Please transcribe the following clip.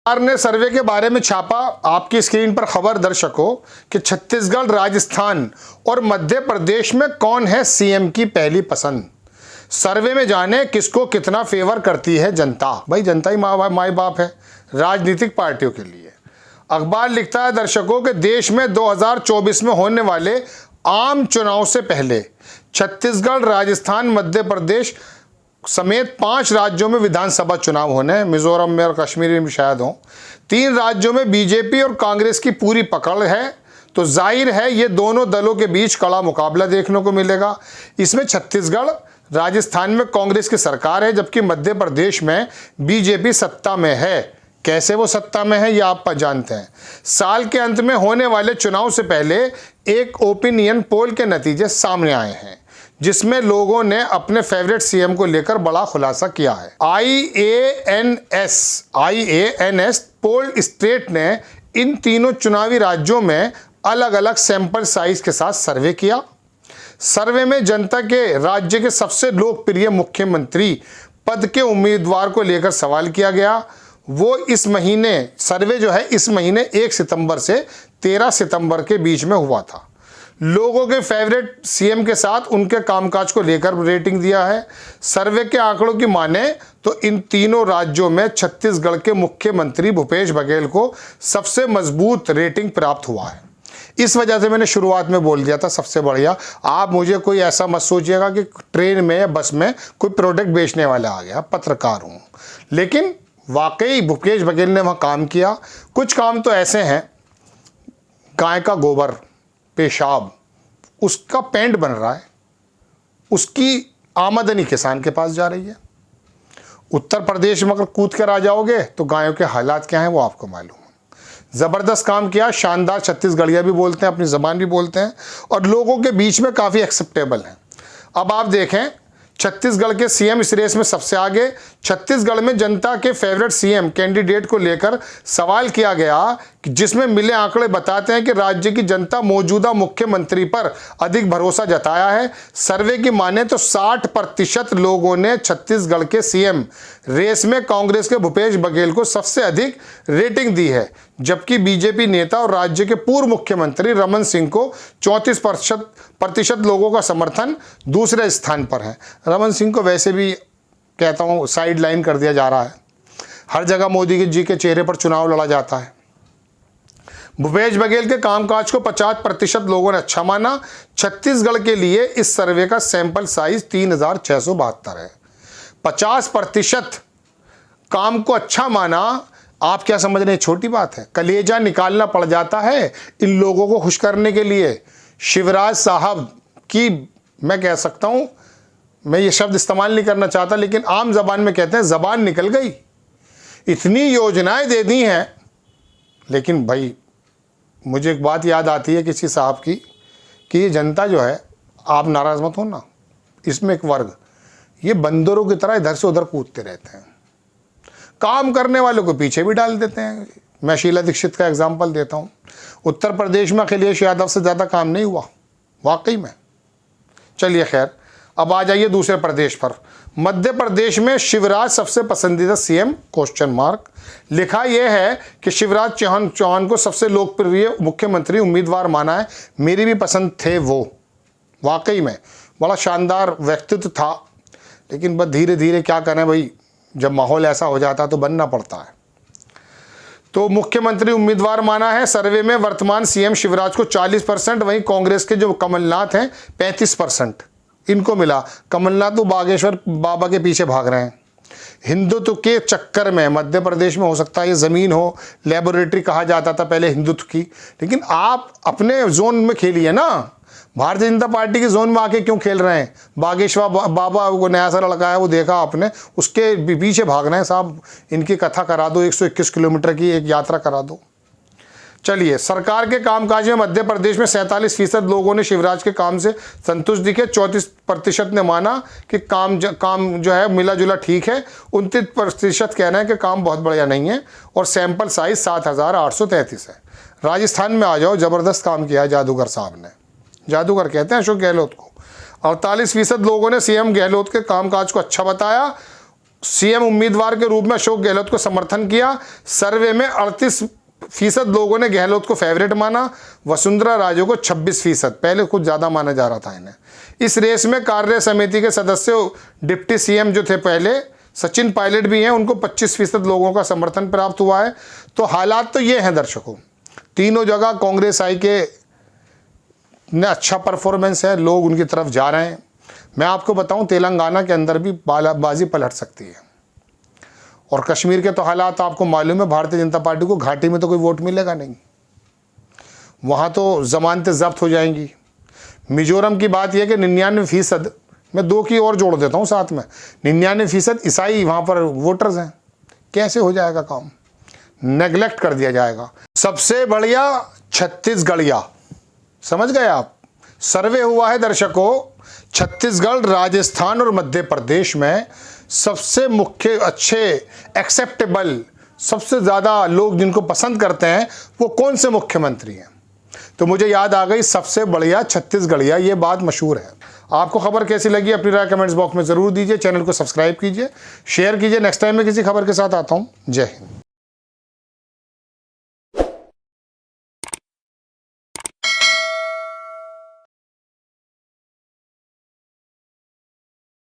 सरकार ने सर्वे के बारे में छापा। आपकी स्क्रीन पर खबर दर्शकों कि छत्तीसगढ़, राजस्थान और मध्य प्रदेश में कौन है सीएम की पहली पसंद। सर्वे में जाने किसको कितना फेवर करती है जनता। भाई जनता ही माई बाप है राजनीतिक पार्टियों के लिए। अखबार लिखता है दर्शकों कि देश में 2024 में होने वाले आम चुनाव से पहले छत्तीसगढ़, राजस्थान, मध्य प्रदेश समेत 5 राज्यों में विधानसभा चुनाव होने हैं। मिजोरम में और कश्मीर में शायद हों। 3 राज्यों में बीजेपी और कांग्रेस की पूरी पकड़ है, तो जाहिर है ये दोनों दलों के बीच कड़ा मुकाबला देखने को मिलेगा। इसमें छत्तीसगढ़, राजस्थान में कांग्रेस की सरकार है, जबकि मध्य प्रदेश में बीजेपी सत्ता में है। कैसे वो सत्ता में है ये आप जानते हैं। साल के अंत में होने वाले चुनाव से पहले एक ओपिनियन पोल के नतीजे सामने आए हैं, जिसमें लोगों ने अपने फेवरेट सीएम को लेकर बड़ा खुलासा किया है। IANS पोल स्टेट ने इन तीनों चुनावी राज्यों में अलग अलग सैंपल साइज के साथ सर्वे किया। सर्वे में जनता के राज्य के सबसे लोकप्रिय मुख्यमंत्री पद के उम्मीदवार को लेकर सवाल किया गया। वो इस महीने सर्वे जो है इस महीने 1 सितंबर से 13 सितंबर के बीच में हुआ था। लोगों के फेवरेट सीएम के साथ उनके कामकाज को लेकर रेटिंग दिया है। सर्वे के आंकड़ों की माने तो इन तीनों राज्यों में छत्तीसगढ़ के मुख्यमंत्री भूपेश बघेल को सबसे मजबूत रेटिंग प्राप्त हुआ है। इस वजह से मैंने शुरुआत में बोल दिया था सबसे बढ़िया। आप मुझे कोई ऐसा मत सोचिएगा कि ट्रेन में या बस में कोई प्रोडक्ट बेचने वाला आ गया, पत्रकार हूँ। लेकिन वाकई भूपेश बघेल ने वहाँ काम किया। कुछ काम तो ऐसे हैं, गाय का गोबर, पेशाब, उसका पेंट बन रहा है, उसकी आमदनी किसान के पास जा रही है। उत्तर प्रदेश में अगर कूद कर आ जाओगे तो गायों के हालात क्या हैं वो आपको मालूम है। ज़बरदस्त काम किया, शानदार, छत्तीसगढ़िया भी बोलते हैं, अपनी ज़बान भी बोलते हैं और लोगों के बीच में काफ़ी एक्सेप्टेबल हैं। अब आप देखें छत्तीसगढ़ के सीएम इस रेस में सबसे आगे। छत्तीसगढ़ में जनता के फेवरेट सीएम कैंडिडेट को लेकर सवाल किया गया, जिसमें मिले आंकड़े बताते हैं कि राज्य की जनता मौजूदा मुख्यमंत्री पर अधिक भरोसा जताया है। सर्वे की माने तो 60% लोगों ने छत्तीसगढ़ के सीएम रेस में कांग्रेस के भूपेश बघेल को सबसे अधिक रेटिंग दी है, जबकि बीजेपी नेता और राज्य के पूर्व मुख्यमंत्री रमन सिंह को 34% लोगों का समर्थन दूसरे स्थान पर है। रमन सिंह को वैसे भी कहता हूँ साइड लाइन कर दिया जा रहा है। हर जगह मोदी जी के चेहरे पर चुनाव लड़ा जाता है। भूपेश बघेल के कामकाज को 50% लोगों ने अच्छा माना। छत्तीसगढ़ के लिए इस सर्वे का सैंपल साइज 3672 है। 50% काम को अच्छा माना। आप क्या समझ रहे हैं, छोटी बात है। कलेजा निकालना पड़ जाता है इन लोगों को खुश करने के लिए। शिवराज साहब की, मैं कह सकता हूं, मैं ये शब्द इस्तेमाल नहीं करना चाहता, लेकिन आम जबान में कहते हैं जबान निकल गई। इतनी योजनाएं दे दी हैं, लेकिन भाई मुझे एक बात याद आती है किसी साहब की कि ये जनता जो है, आप नाराज़ मत हो ना, इसमें एक वर्ग ये बंदरों की तरह इधर से उधर कूदते रहते हैं, काम करने वालों को पीछे भी डाल देते हैं। मैं शीला दीक्षित का एग्जाम्पल देता हूँ। उत्तर प्रदेश में अखिलेश यादव से ज़्यादा काम नहीं हुआ वाकई में। चलिए खैर, अब आ जाइए दूसरे प्रदेश पर। मध्य प्रदेश में शिवराज सबसे पसंदीदा सीएम ? लिखा यह है कि शिवराज चौहान को सबसे लोकप्रिय मुख्यमंत्री उम्मीदवार माना है। मेरी भी पसंद थे वो, वाकई में बड़ा शानदार व्यक्तित्व था। लेकिन बस धीरे धीरे क्या करें भाई, जब माहौल ऐसा हो जाता है तो बनना पड़ता है। तो मुख्यमंत्री उम्मीदवार माना है। सर्वे में वर्तमान सीएम शिवराज को 40%, वहीं कांग्रेस के जो कमलनाथ हैं 35% इनको मिला। कमलनाथ तो बागेश्वर बाबा के पीछे भाग रहे हैं हिंदुत्व के चक्कर में। मध्य प्रदेश में हो सकता है ये ज़मीन हो, लेबोरेटरी कहा जाता था पहले हिंदुत्व की, लेकिन आप अपने जोन में खेलिए ना। भारतीय जनता पार्टी के जोन में आके क्यों खेल रहे हैं? बागेश्वर बाबा वो नया सा लड़का है, वो देखा आपने, उसके पीछे भाग रहे हैं साहब। इनकी कथा करा दो, 121 किलोमीटर की एक यात्रा करा दो। चलिए, सरकार के कामकाज में मध्य प्रदेश में 47% लोगों ने शिवराज के काम से संतुष्ट दिखे। 34% ने माना कि काम जो है मिला जुला ठीक है। 29% कहना है कि काम बहुत बढ़िया नहीं है और सैंपल साइज 7833 है। राजस्थान में आ जाओ, ज़बरदस्त काम किया है जादूगर साहब ने। जादूगर कहते हैं अशोक गहलोत को। 48% लोगों ने सीएम गहलोत के कामकाज को अच्छा बताया। सीएम उम्मीदवार के रूप में अशोक गहलोत को समर्थन किया। सर्वे में 38% लोगों ने गहलोत को फेवरेट माना, वसुंधरा राजे को 26%, पहले कुछ ज़्यादा माना जा रहा था इन्हें। इस रेस में कार्य समिति के सदस्य डिप्टी सीएम जो थे पहले सचिन पायलट भी हैं, उनको 25% लोगों का समर्थन प्राप्त हुआ है। तो हालात तो ये हैं दर्शकों, तीनों जगह कांग्रेस आई के ने अच्छा परफॉर्मेंस है, लोग उनकी तरफ जा रहे हैं। मैं आपको बताऊं तेलंगाना के अंदर भी बाजी पलट सकती है, और कश्मीर के तो हालात आपको मालूम है, भारतीय जनता पार्टी को घाटी में तो कोई वोट मिलेगा नहीं, वहाँ तो जमानतें जब्त हो जाएंगी। मिजोरम की बात यह कि 99%, मैं 2 की और जोड़ देता हूँ साथ में, 99% ईसाई वहाँ पर वोटर्स हैं। कैसे हो जाएगा काम, नेग्लेक्ट कर दिया जाएगा। सबसे बढ़िया छत्तीसगढ़िया, समझ गए आप। सर्वे हुआ है दर्शकों, छत्तीसगढ़, राजस्थान और मध्य प्रदेश में सबसे मुख्य अच्छे एक्सेप्टेबल, सबसे ज़्यादा लोग जिनको पसंद करते हैं वो कौन से मुख्यमंत्री हैं। तो मुझे याद आ गई सबसे बढ़िया छत्तीसगढ़िया, ये बात मशहूर है। आपको खबर कैसी लगी अपनी राय कमेंट्स बॉक्स में ज़रूर दीजिए। चैनल को सब्सक्राइब कीजिए, शेयर कीजिए। नेक्स्ट टाइम मैं किसी खबर के साथ आता हूँ। जय हिंद।